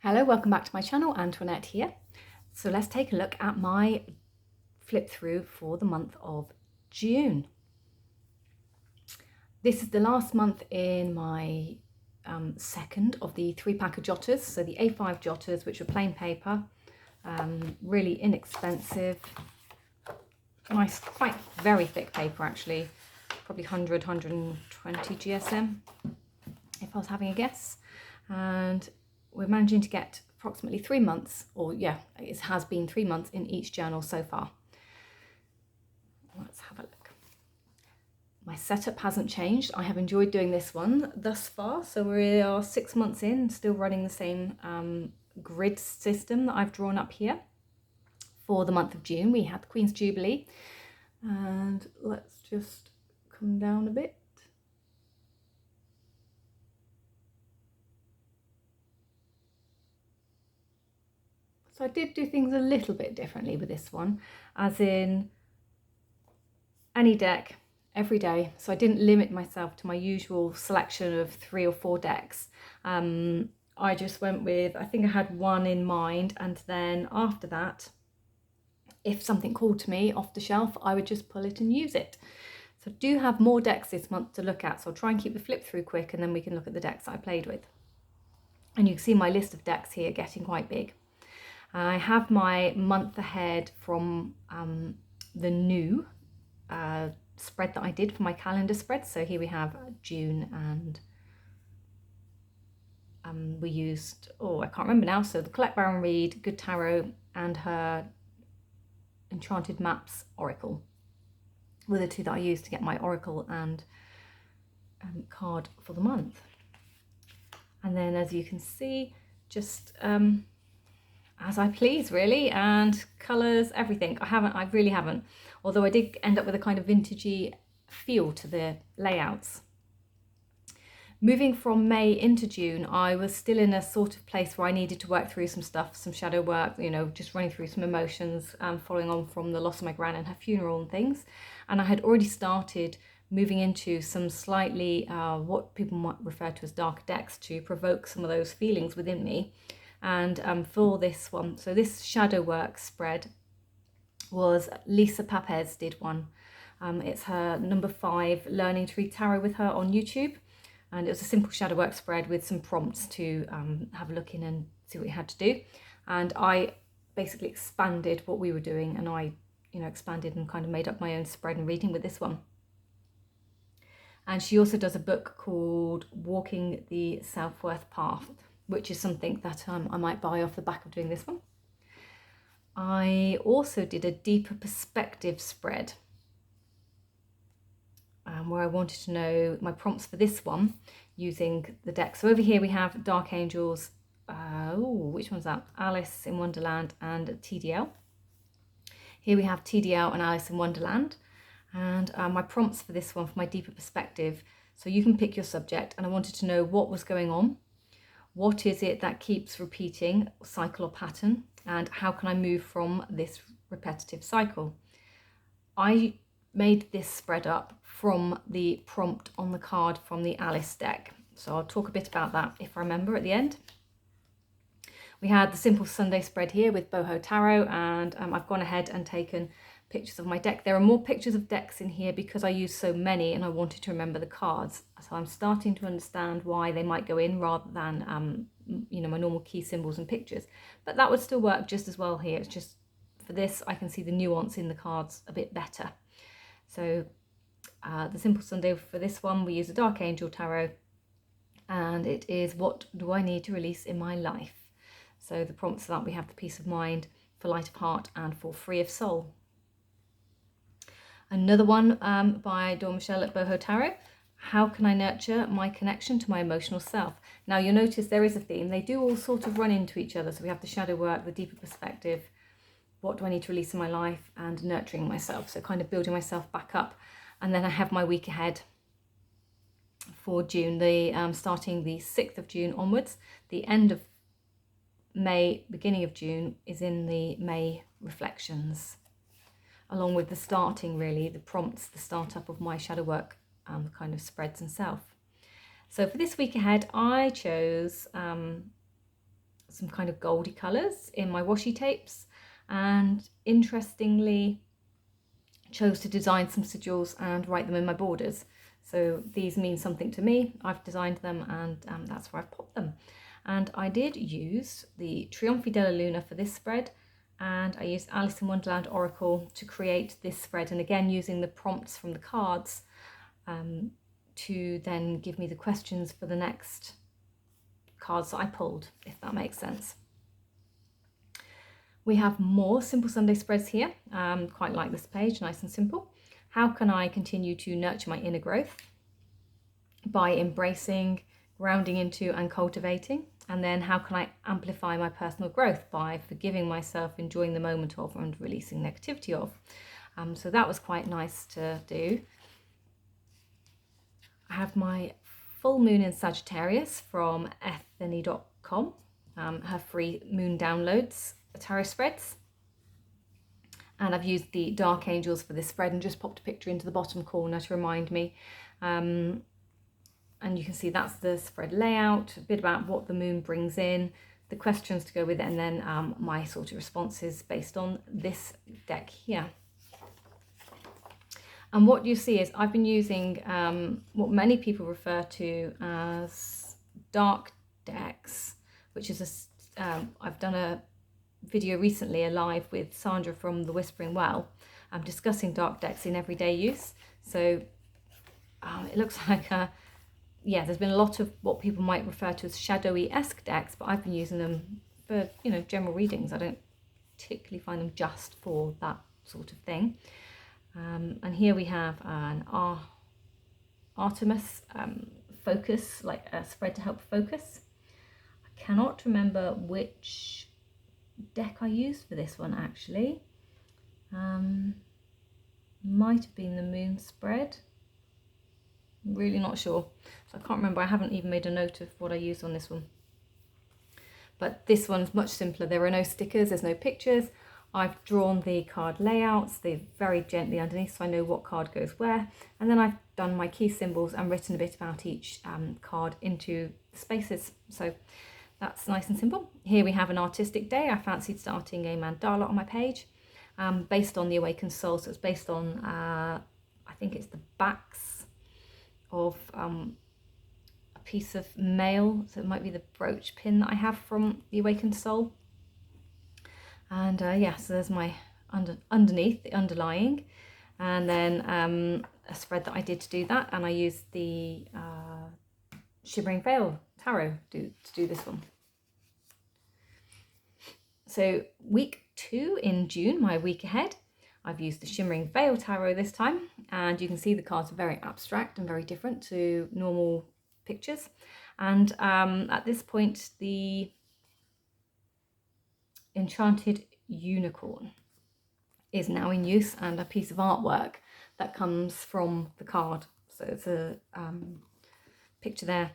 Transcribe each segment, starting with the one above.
Hello, welcome back to my channel. Antoinette here. So let's take a look at my flip through for the month of June. This is the last month in my second of the 3-pack of jotters. So the A5 jotters, which are plain paper, really inexpensive, nice, quite very thick paper actually, probably 120 GSM if I was having a guess. And we're managing to get approximately 3 months, or yeah, it has been 3 months in each journal so far. Let's have a look. My setup hasn't changed. I have enjoyed doing this one thus far. So we are 6 months in, still running the same grid system that I've drawn up here. For the month of June, we had the Queen's Jubilee. And let's just come down a bit. So I did do things a little bit differently with this one, as in any deck, every day. So I didn't limit myself to my usual selection of 3 or 4 decks. I just went with, I think I had one in mind, and then after that, if something called to me off the shelf, I would just pull it and use it. So I do have more decks this month to look at, so I'll try and keep the flip through quick, and then we can look at the decks that I played with. And you can see my list of decks here getting quite big. I have my month ahead from the new spread that I did for my calendar spread. So here we have June, and we used, I can't remember now, so the Collect, Baron, Read, Good Tarot and her Enchanted Maps Oracle were the 2 that I used to get my Oracle and card for the month. And then, as you can see, just as I please really, and colours, everything. I really haven't, although I did end up with a kind of vintagey feel to the layouts. Moving from May into June, I was still in a sort of place where I needed to work through some stuff, some shadow work, you know, just running through some emotions, following on from the loss of my gran and her funeral and things. And I had already started moving into some slightly, what people might refer to as darker decks, to provoke some of those feelings within me. And for this one, so this shadow work spread was Lisa Papez did one. It's her number 5 learning to read tarot with her on YouTube, and it was a simple shadow work spread with some prompts to have a look in and see what you had to do. And I basically expanded what we were doing, and I expanded and kind of made up my own spread and reading with this one. And she also does a book called Walking the Self-Worth Path, which is something that I might buy off the back of doing this one. I also did a deeper perspective spread where I wanted to know my prompts for this one using the deck. So over here we have Dark Angels, which one's that? Alice in Wonderland and TDL. Here we have TDL and Alice in Wonderland. And my prompts for this one, for my deeper perspective, so you can pick your subject, and I wanted to know what was going on. What is it that keeps repeating, cycle or pattern, and how can I move from this repetitive cycle? I made this spread up from the prompt on the card from the Alice deck. So I'll talk a bit about that if I remember at the end. We had the Simple Sunday spread here with Boho Tarot, and I've gone ahead and taken pictures of my deck. There are more pictures of decks in here because I use so many and I wanted to remember the cards. So I'm starting to understand why they might go in rather than, my normal key symbols and pictures. But that would still work just as well here. It's just for this, I can see the nuance in the cards a bit better. So the Simple Sunday for this one, we use a Dark Angel Tarot, and it is, what do I need to release in my life? So the prompts for that, we have the Peace of Mind, for Light of Heart, and for Free of Soul. Another one by Dawn Michelle at Boho Tarot. How can I nurture my connection to my emotional self? Now you'll notice there is a theme. They do all sort of run into each other. So we have the shadow work, the deeper perspective, what do I need to release in my life, and nurturing myself. So kind of building myself back up. And then I have my week ahead for June, starting the 6th of June onwards. The end of May, beginning of June is in the May reflections, along with the starting, really, the prompts, the startup of my shadow work kind of spreads and self. So for this week ahead, I chose some kind of goldy colours in my washi tapes, and interestingly chose to design some sigils and write them in my borders. So these mean something to me. I've designed them, and that's where I've popped them. And I did use the Trionfi della Luna for this spread, and I used Alice in Wonderland Oracle to create this spread, and again using the prompts from the cards to then give me the questions for the next cards that I pulled, if that makes sense. We have more Simple Sunday spreads here. Quite like this page, nice and simple. How can I continue to nurture my inner growth? By embracing, grounding into and cultivating. And then how can I amplify my personal growth? By forgiving myself, enjoying the moment of, and releasing negativity of. So that was quite nice to do. I have my full moon in Sagittarius from ethany.com, her free moon downloads, tarot spreads. And I've used the Dark Angels for this spread and just popped a picture into the bottom corner to remind me. And you can see that's the spread layout, a bit about what the moon brings in, the questions to go with it, and then my sort of responses based on this deck here. And what you see is I've been using what many people refer to as dark decks, which is I've done a video recently, a live with Sandra from the Whispering Well, discussing dark decks in everyday use. So it looks like yeah, there's been a lot of what people might refer to as shadowy-esque decks, but I've been using them for, you know, general readings. I don't particularly find them just for that sort of thing. And here we have an Artemis focus, like a spread to help focus. I cannot remember which deck I used for this one actually. Might have been the moon spread. Really not sure, so I can't remember. I haven't even made a note of what I used on this one, but this one's much simpler. There are no stickers, there's no pictures. I've drawn the card layouts, they're very gently underneath so I know what card goes where, and then I've done my key symbols and written a bit about each card into the spaces. So that's nice and simple. Here we have an artistic day. I fancied starting a mandala on my page based on the Awakened Soul. So it's based on I think it's the backs of a piece of mail, so it might be the brooch pin that I have from the Awakened Soul. And yeah, so there's my underneath, the underlying, and then a spread that I did to do that, and I used the Shimmering Veil Tarot to do this one. So week 2 in June, my week ahead, I've used the Shimmering Veil Tarot this time, and you can see the cards are very abstract and very different to normal pictures. And at this point, the Enchanted Unicorn is now in use, and a piece of artwork that comes from the card. So it's a picture there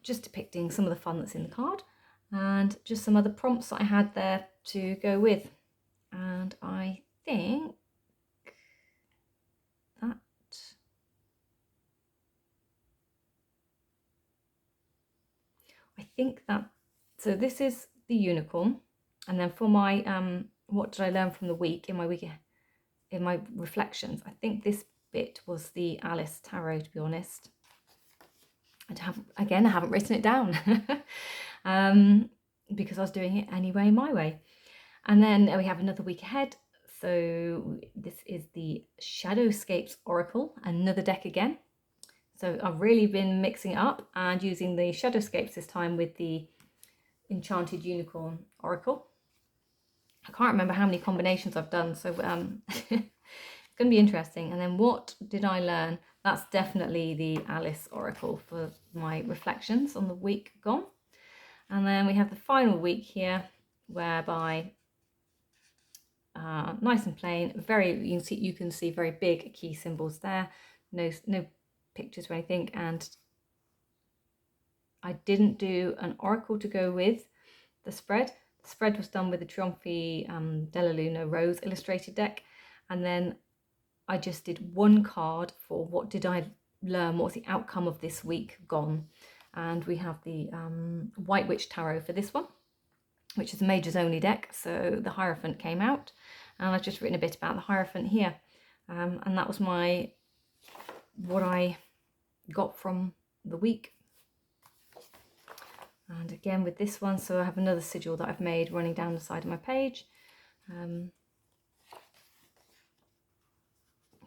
just depicting some of the fun that's in the card, and just some other prompts that I had there to go with. And I think that so this is the unicorn, and then for my what did I learn from the week in my reflections, I think this bit was the Alice Tarot, to be honest. I haven't written it down because I was doing it anyway, my way. And then we have another week ahead. So this is the Shadowscapes Oracle, another deck again. So I've really been mixing it up and using the Shadowscapes this time with the Enchanted Unicorn Oracle. I can't remember how many combinations I've done, so it's going to be interesting. And then what did I learn? That's definitely the Alice Oracle for my reflections on the week gone. And then we have the final week here, whereby nice and plain, you can see very big key symbols there, no pictures or anything. And I didn't do an oracle to go with the spread. The spread was done with the Trionfi della Luna Rose illustrated deck, and then I just did one card for what did I learn, what was the outcome of this week gone. And we have the White Witch Tarot for this one, which is a Majors Only deck. So the Hierophant came out, and I've just written a bit about the Hierophant here. And that was what I got from the week. And again with this one, so I have another sigil that I've made running down the side of my page. So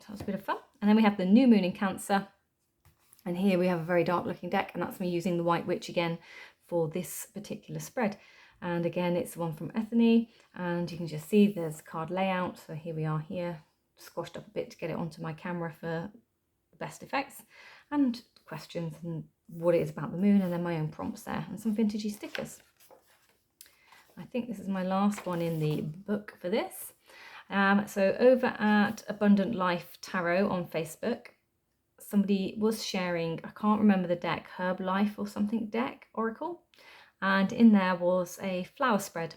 that's a bit of fun. And then we have the New Moon in Cancer. And here we have a very dark looking deck, and that's me using the White Witch again for this particular spread. And again, it's the one from Ethany, and you can just see there's card layout. So here we are here, squashed up a bit to get it onto my camera for the best effects, and questions and what it is about the moon, and then my own prompts there, and some vintagey stickers. I think this is my last one in the book for this. So over at Abundant Life Tarot on Facebook, somebody was sharing, I can't remember the deck, Herb Life or something deck, Oracle. And in there was a flower spread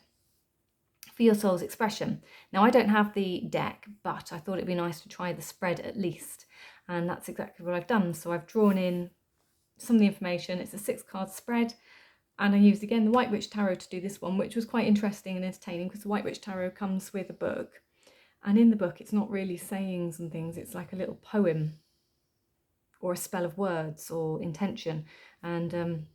for your soul's expression. Now I don't have the deck, but I thought it'd be nice to try the spread at least. And that's exactly what I've done. So I've drawn in some of the information. It's a 6-card spread. And I used again the White Witch Tarot to do this one, which was quite interesting and entertaining because the White Witch Tarot comes with a book. And in the book, it's not really sayings and things. It's like a little poem or a spell of words or intention. And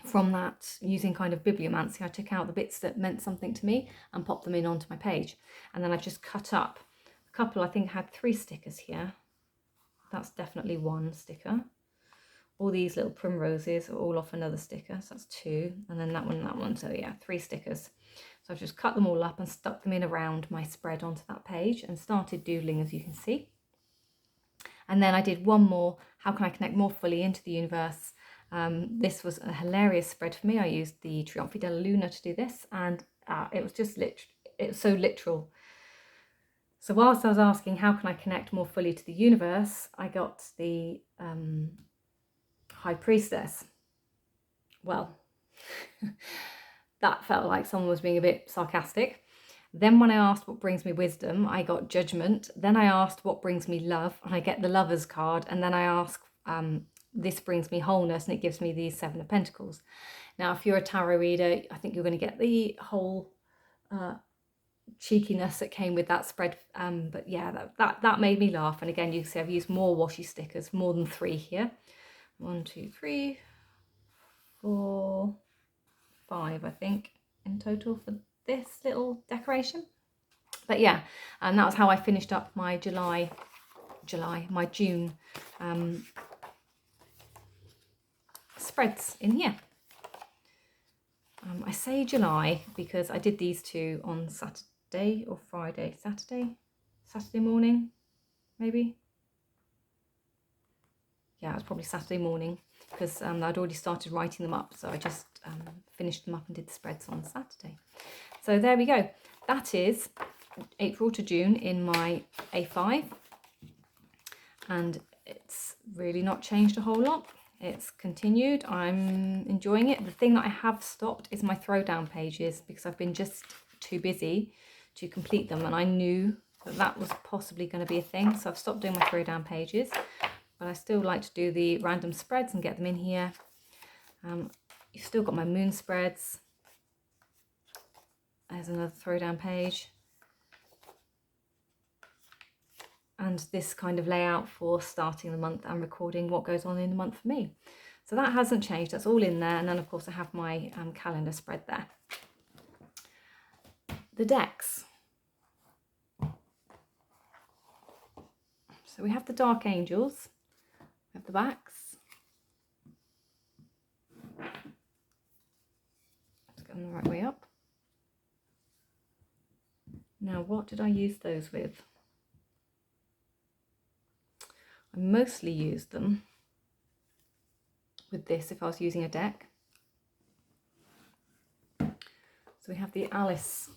from that, using kind of bibliomancy, I took out the bits that meant something to me and popped them in onto my page. And then I just cut up a couple, I think I had 3 stickers here. That's definitely 1 sticker. All these little primroses are all off another sticker, so that's 2. And then that one, so yeah, 3 stickers. So I've just cut them all up and stuck them in around my spread onto that page and started doodling, as you can see. And then I did one more, how can I connect more fully into the universe? This was a hilarious spread for me. I used the Trionfi della Luna to do this, and it was just it was so literal. So whilst I was asking how can I connect more fully to the universe, I got the High Priestess. Well, that felt like someone was being a bit sarcastic. Then when I asked what brings me wisdom, I got Judgment. Then I asked what brings me love, and I get the Lover's card. And then I ask this brings me wholeness, and it gives me these 7 of Pentacles. Now, if you're a tarot reader, I think you're going to get the whole cheekiness that came with that spread. But yeah, that made me laugh. And again, you can see I've used more washi stickers, more than 3 here. 1, 2, 3, 4, 5, I think, in total for this little decoration. But yeah, and that was how I finished up my my June spreads in here. I say July because I did these 2 on Saturday or Friday. Saturday morning, maybe. Yeah, it was probably Saturday morning because I'd already started writing them up. So I just finished them up and did the spreads on Saturday. So there we go. That is April to June in my A5. And it's really not changed a whole lot. It's continued. I'm enjoying it. The thing that I have stopped is my throwdown pages because I've been just too busy to complete them. And I knew that was possibly going to be a thing. So I've stopped doing my throwdown pages. But I still like to do the random spreads and get them in here. You've still got my moon spreads. There's another throwdown page. And this kind of layout for starting the month and recording what goes on in the month for me. So that hasn't changed. That's all in there. And then, of course, I have my calendar spread there. The decks. So we have the Dark Angels. We have the backs. Let's get them the right way up. Now, what did I use those with? I mostly used them with this if I was using a deck. So we have the Alice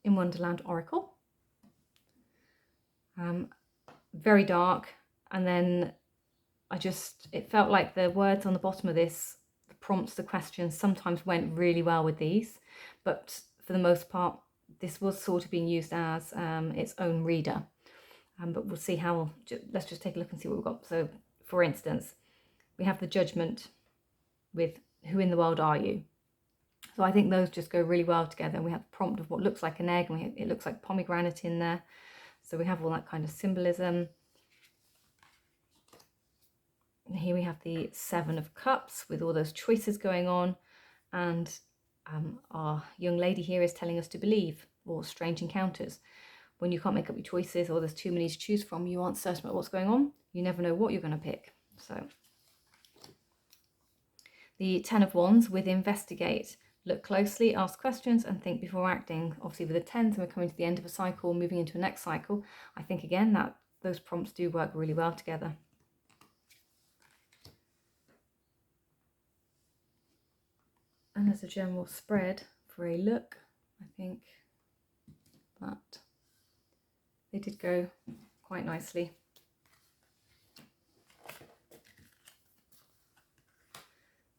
in Wonderland Oracle. Very dark. And then it felt like the words on the bottom of this, the prompts, the questions, sometimes went really well with these. But for the most part, this was sort of being used as its own reader. But we'll see how, let's just take a look and see what we've got. So, for instance, we have the Judgment with who in the world are you. So I think those just go really well together. And we have the prompt of what looks like an egg, and it looks like pomegranate in there. So we have all that kind of symbolism. And here we have the Seven of Cups with all those choices going on. And our young lady here is telling us to believe, or strange encounters. When you can't make up your choices, or there's too many to choose from, you aren't certain about what's going on, you never know what you're going to pick. So the Ten of Wands with investigate. Look closely, ask questions, and think before acting. Obviously with the tens, we're coming to the end of a cycle, moving into a next cycle. I think again that those prompts do work really well together. And as a general spread for a look, I think that they did go quite nicely.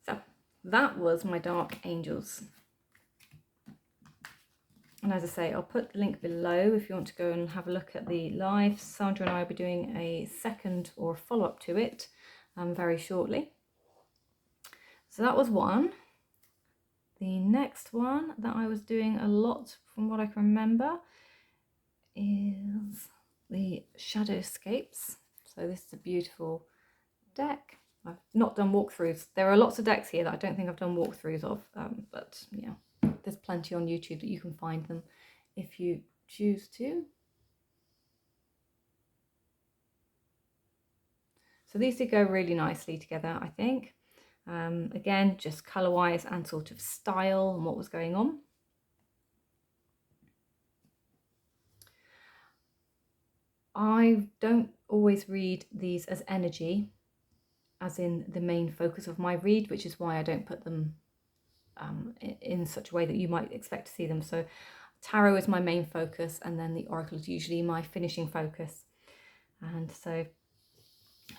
So that was my Dark Angels. And as I say, I'll put the link below if you want to go and have a look at the live. Sandra and I will be doing a second or follow-up to it very shortly. So that was one. The next one that I was doing a lot, from what I can remember, is the Shadowscapes. So this is a beautiful deck. I've not done walkthroughs. There are lots of decks here that I don't think I've done walkthroughs of, but yeah, there's plenty on YouTube that you can find them if you choose to. So these do go really nicely together, I think. Again, just colour-wise and sort of style and what was going on. I don't always read these as energy, as in the main focus of my read, which is why I don't put them in such a way that you might expect to see them. So tarot is my main focus, and then the oracle is usually my finishing focus. And so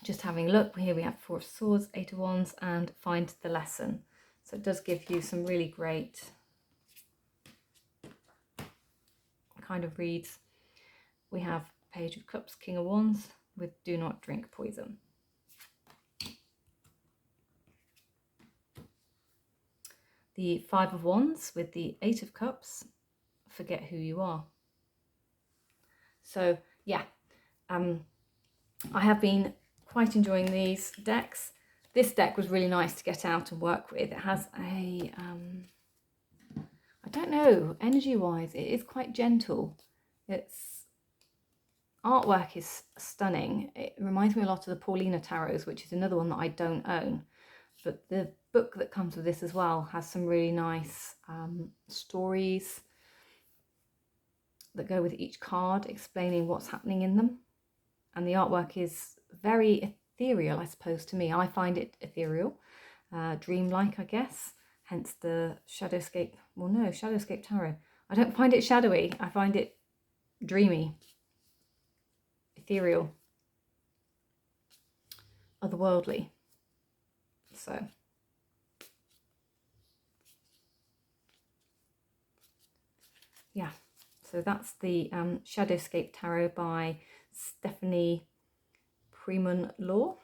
just having a look, here we have Four of Swords, Eight of Wands, and Find the Lesson. So it does give you some really great kind of reads. We have Page of Cups, King of Wands with Do Not Drink Poison. The Five of Wands with the Eight of Cups, Forget Who You Are. So yeah, I have been quite enjoying these decks. This deck was really nice to get out and work with. It has a, I don't know, energy-wise, it is quite gentle. Its artwork is stunning. It reminds me a lot of the Paulina Tarots, which is another one that I don't own. But the book that comes with this as well has some really nice stories that go with each card, explaining what's happening in them. And the artwork is very ethereal, I suppose, to me. I find it ethereal, dreamlike, I guess. Hence the Shadowscape, well no, Shadowscape Tarot. I don't find it shadowy, I find it dreamy, ethereal, otherworldly. So yeah, so that's the Shadowscape Tarot by Stephanie Freeman Law.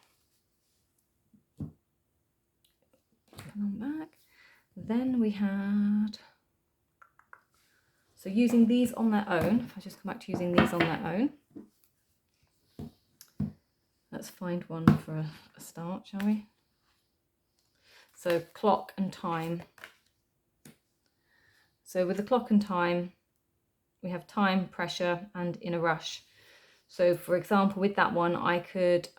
Come on back. Then we had, so using these on their own, if I just come back to using these on their own, let's find one for a start, shall we? So clock and time. So with the clock and time, we have time, pressure, and in a rush. So for example, with that one, I could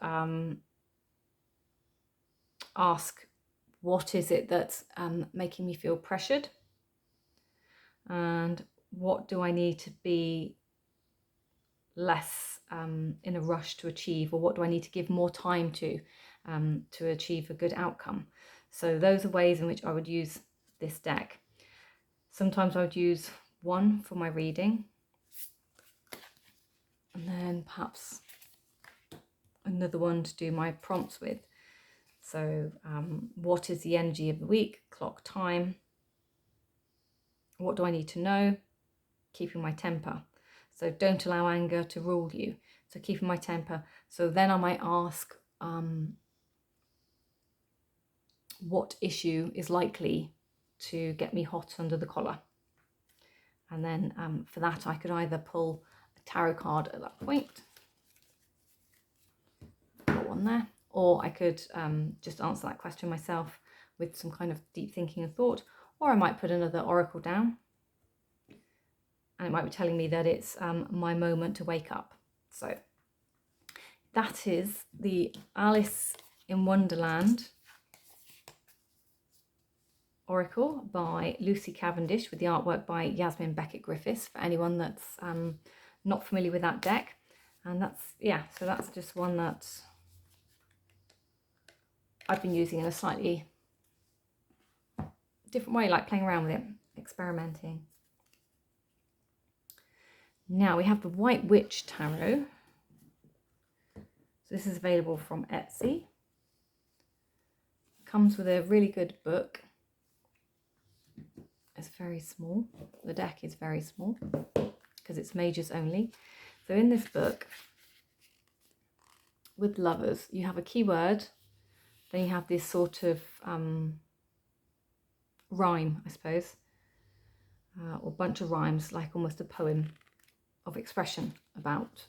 ask, what is it that's making me feel pressured? And what do I need to be less in a rush to achieve? Or what do I need to give more time to achieve a good outcome? So those are ways in which I would use this deck. Sometimes I would use one for my reading, and then perhaps another one to do my prompts with. So what is the energy of the week? Clock, time. What do I need to know? Keeping my temper. So don't allow anger to rule you. So keeping my temper. So then I might ask, what issue is likely to get me hot under the collar. And then for that, I could either pull a tarot card at that point, got one there, or I could just answer that question myself with some kind of deep thinking and thought, or I might put another oracle down, and it might be telling me that it's my moment to wake up. So that is the Alice in Wonderland Oracle by Lucy Cavendish, with the artwork by Yasmin Beckett-Griffiths, for anyone that's not familiar with that deck. And that's, yeah, so that's just one that I've been using in a slightly different way, like playing around with it, experimenting. Now we have the White Witch Tarot. So this is available from Etsy. Comes with a really good book. It's very small. The deck is very small because it's mages only. So in this book, with lovers, you have a keyword, then you have this sort of rhyme, I suppose, or bunch of rhymes, like almost a poem of expression about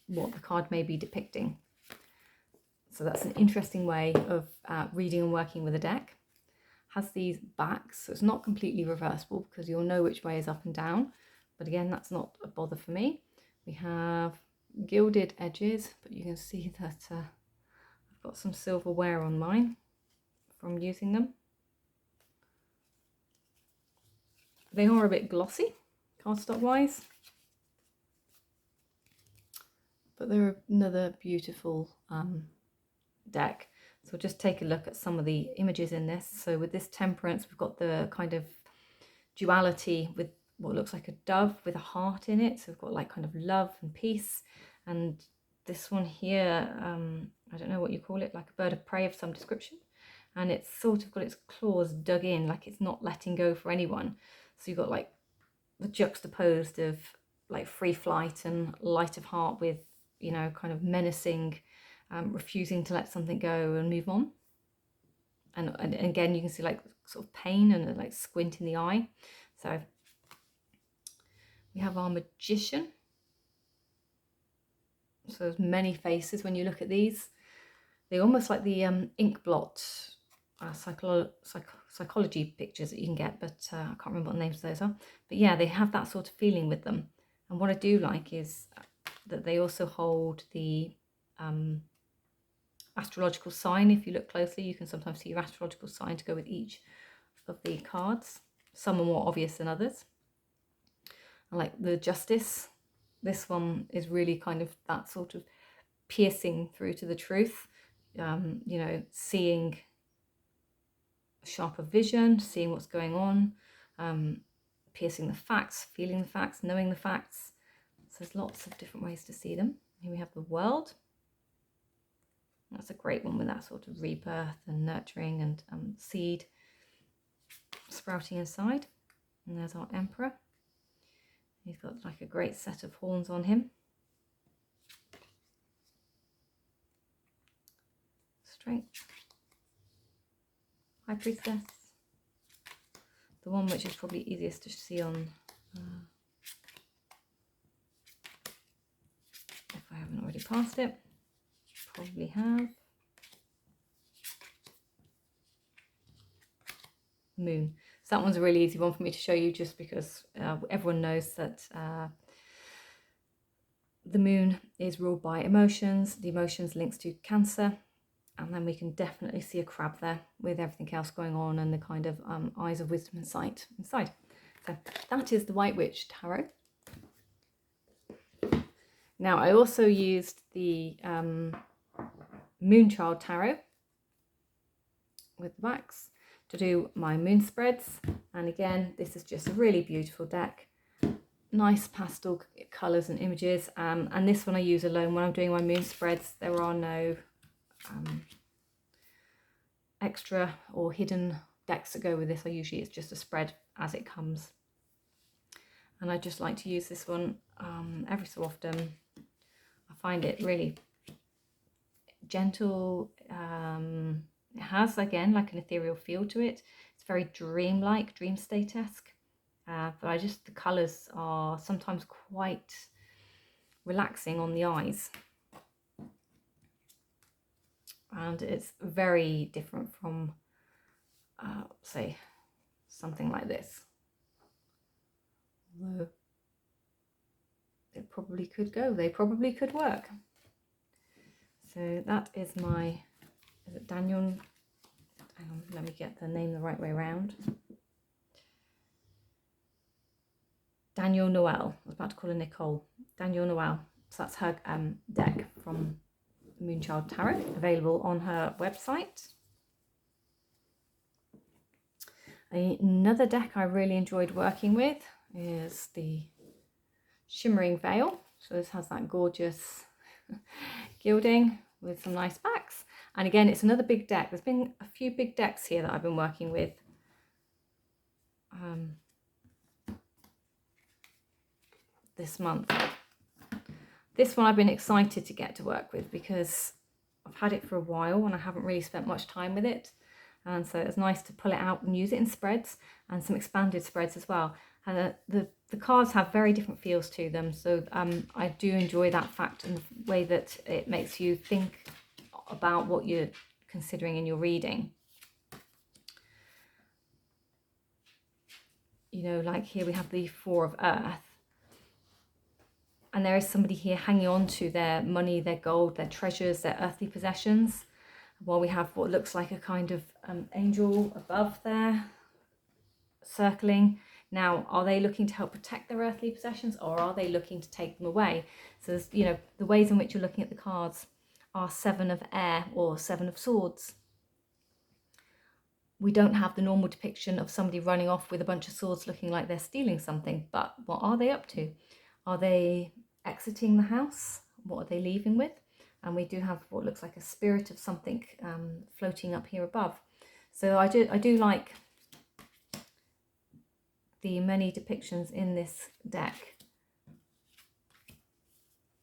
what the card may be depicting. So that's an interesting way of reading and working with a deck. Has these backs, so it's not completely reversible because you'll know which way is up and down, but again, that's not a bother for me. We have gilded edges, but you can see that I've got some silver wear on mine from using them. They are a bit glossy, cardstock wise, but they're another beautiful deck. So we'll just take a look at some of the images in this. So with this Temperance, we've got the kind of duality with what looks like a dove with a heart in it. So we've got like kind of love and peace. And this one here, I don't know what you call it, like a bird of prey of some description. And it's sort of got its claws dug in, like it's not letting go for anyone. So you've got like the juxtaposed of like free flight and light of heart with, you know, kind of menacing, refusing to let something go and move on. And again, you can see like sort of pain and like squint in the eye. So we have our Magician. So there's many faces when you look at these. They're almost like the ink blot psychology pictures that you can get, but I can't remember what the names of those are. But yeah, they have that sort of feeling with them. And what I do like is that they also hold the astrological sign. If you look closely, you can sometimes see your astrological sign to go with each of the cards. Some are more obvious than others. I like the Justice. This one is really kind of that sort of piercing through to the truth. You know, seeing a sharper vision, seeing what's going on, piercing the facts, feeling the facts, knowing the facts. So there's lots of different ways to see them. Here we have the World. That's a great one with that sort of rebirth and nurturing and seed sprouting inside. And there's our Emperor. He's got like a great set of horns on him. Strength. High Priestess. The one which is probably easiest to see on, if I haven't already passed it. Probably have. Moon. So that one's a really easy one for me to show you, just because everyone knows that the moon is ruled by emotions. The emotions links to Cancer, and then we can definitely see a crab there with everything else going on and the kind of eyes of wisdom and sight inside. So that is the White Witch Tarot. Now I also used the Moonchild Tarot with the backs to do my moon spreads, and again, this is just a really beautiful deck, nice pastel colours and images, and this one I use alone when I'm doing my moon spreads. There are no extra or hidden decks that go with this. Usually it's just a spread as it comes, and I just like to use this one every so often. I find it really gentle, It has, again, like an ethereal feel to it. It's very dreamlike, dream state-esque. But the colours are sometimes quite relaxing on the eyes. And it's very different from, say, something like this. Although it probably could go, they probably could work. So that is my, is it Daniel? Hang on, let me get the name the right way around. Daniel Noel. I was about to call her Nicole. Daniel Noel. So that's her deck from Moonchild Tarot, available on her website. Another deck I really enjoyed working with is the Shimmering Veil. So this has that gorgeous gilding with some nice backs. And again, it's another big deck. There's been a few big decks here that I've been working with. This month. This one I've been excited to get to work with because I've had it for a while and I haven't really spent much time with it. And so it's nice to pull it out and use it in spreads and some expanded spreads as well. And the cards have very different feels to them. So I do enjoy that fact and the way that it makes you think about what you're considering in your reading. You know, like here we have the Four of Earth. And there is somebody here hanging on to their money, their gold, their treasures, their earthly possessions. While we have what looks like a kind of angel above there, circling. Now, are they looking to help protect their earthly possessions, or are they looking to take them away? So, there's, you know, the ways in which you're looking at the cards are Seven of Air or Seven of Swords. We don't have the normal depiction of somebody running off with a bunch of swords looking like they're stealing something, but what are they up to? Are they exiting the house? What are they leaving with? And we do have what looks like a spirit of something floating up here above. So I do like the many depictions in this deck,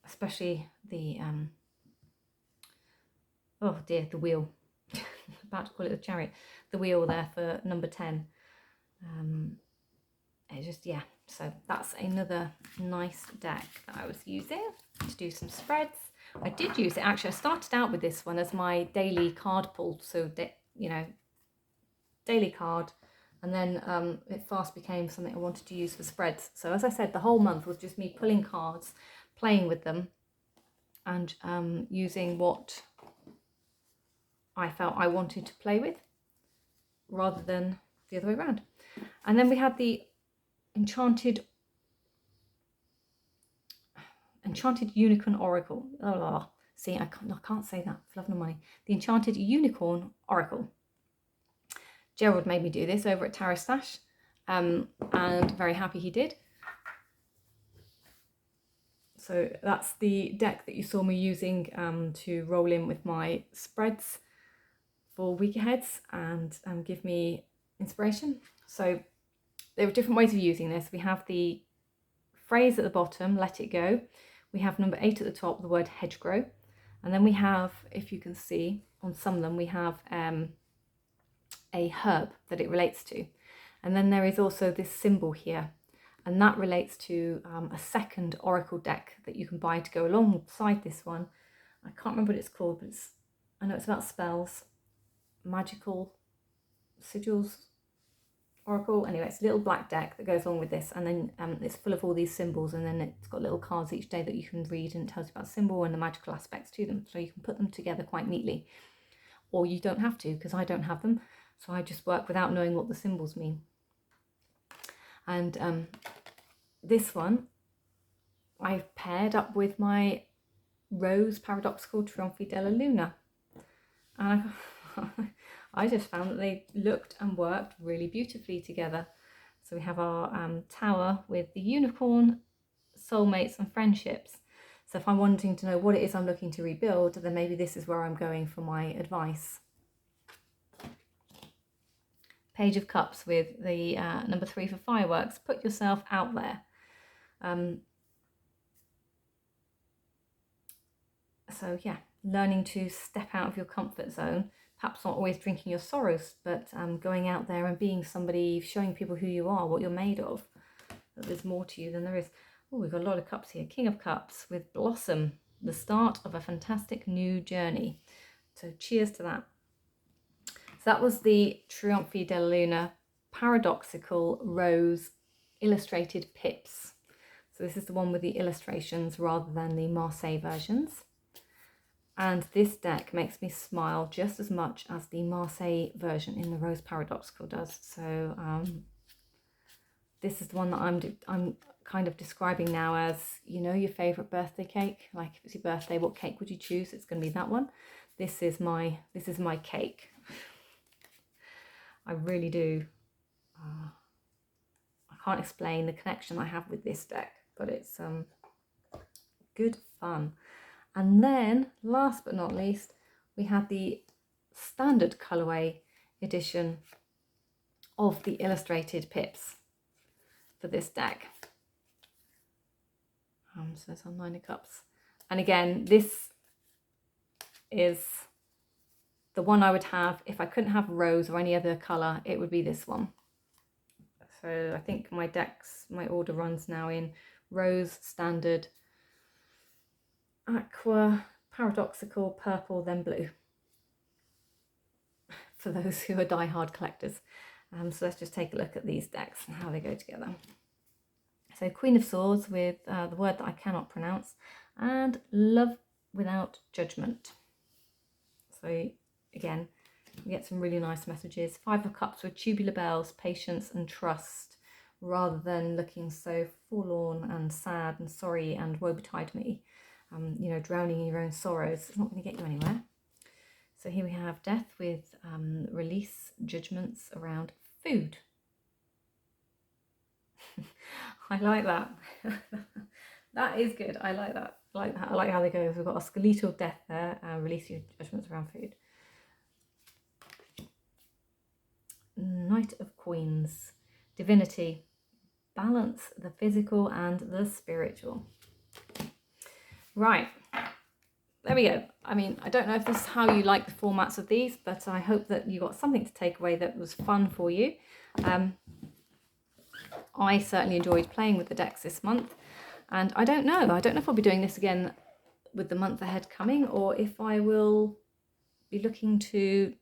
especially the oh dear, the wheel. About to call it the chariot. The wheel there for number 10. It just, yeah. So that's another nice deck that I was using to do some spreads. I did use it, actually. I started out with this one as my daily card pull, so, you know, daily card. And then it fast became something I wanted to use for spreads. So as I said, the whole month was just me pulling cards, playing with them, and using what I felt I wanted to play with, rather than the other way around. And then we had the Enchanted Unicorn Oracle. Oh, see, I can't say that for love nor money. The Enchanted Unicorn Oracle. Gerald made me do this over at Tarotstache, and very happy he did. So that's the deck that you saw me using to roll in with my spreads for week aheads and give me inspiration. So there are different ways of using this. We have the phrase at the bottom, let it go. We have number 8 at the top, the word hedgerow. And then we have, if you can see, on some of them, we have a herb that it relates to. And then there is also this symbol here. And that relates to a second oracle deck that you can buy to go alongside this one. I can't remember what it's called, but I know it's about spells. Magical Sigils Oracle. Anyway, it's a little black deck that goes along with this, and then it's full of all these symbols, and then it's got little cards each day that you can read, and it tells you about symbol and the magical aspects to them, so you can put them together quite neatly. Or you don't have to, because I don't have them, so I just work without knowing what the symbols mean. And this one I've paired up with my Rose Paradoxical Trionfi della Luna, and I just found that they looked and worked really beautifully together. So we have our tower with the unicorn, soulmates and friendships. So if I'm wanting to know what it is I'm looking to rebuild, then maybe this is where I'm going for my advice. Page of Cups with the number 3 for fireworks. Put yourself out there. So yeah, learning to step out of your comfort zone. perhaps not always drinking your sorrows, but going out there and being somebody, showing people who you are, what you're made of, that there's more to you than there is. Oh, we've got a lot of cups here. King of Cups with Blossom, the start of a fantastic new journey. So cheers to that. So that was the Trionfi della Luna Paradoxical Rose Illustrated Pips. So this is the one with the illustrations rather than the Marseille versions. And this deck makes me smile just as much as the Marseille version in the Rose Paradoxical does. So this is the one that I'm kind of describing now as, you know, your favourite birthday cake. Like if it's your birthday, what cake would you choose? It's going to be that one. This is my cake. I really do. I can't explain the connection I have with this deck, but it's good fun. And then, last but not least, we have the standard colourway edition of the illustrated pips for this deck. So it's on 9 of Cups. And again, this is the one I would have. If I couldn't have rose or any other colour, it would be this one. So I think my order runs now in rose, standard, aqua, paradoxical, purple, then blue, for those who are die-hard collectors. So let's just take a look at these decks and how they go together. So Queen of Swords with the word that I cannot pronounce, and Love Without Judgment. So again, we get some really nice messages. 5 of Cups with tubular bells, patience and trust, rather than looking so forlorn and sad and sorry and woe betide me. You know, drowning in your own sorrows. It's not going to get you anywhere. So here we have Death with release, judgments around food. I like that. That is good. I like that. I like how they go. We've got a skeletal death there. Release your judgments around food. Knight of Queens. Divinity. Balance the physical and the spiritual. Right. There we go. I mean, I don't know if this is how you like the formats of these, but I hope that you got something to take away that was fun for you. I certainly enjoyed playing with the decks this month, and I don't know if I'll be doing this again with the month ahead coming, or if I will be looking to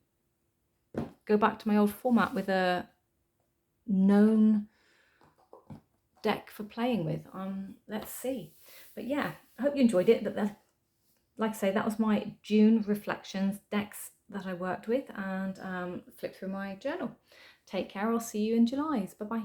go back to my old format with a known deck for playing with. Let's see. But yeah, I hope you enjoyed it. Like I say, that was my June reflections decks that I worked with, and flipped through my journal. Take care. I'll see you in July's. Bye bye.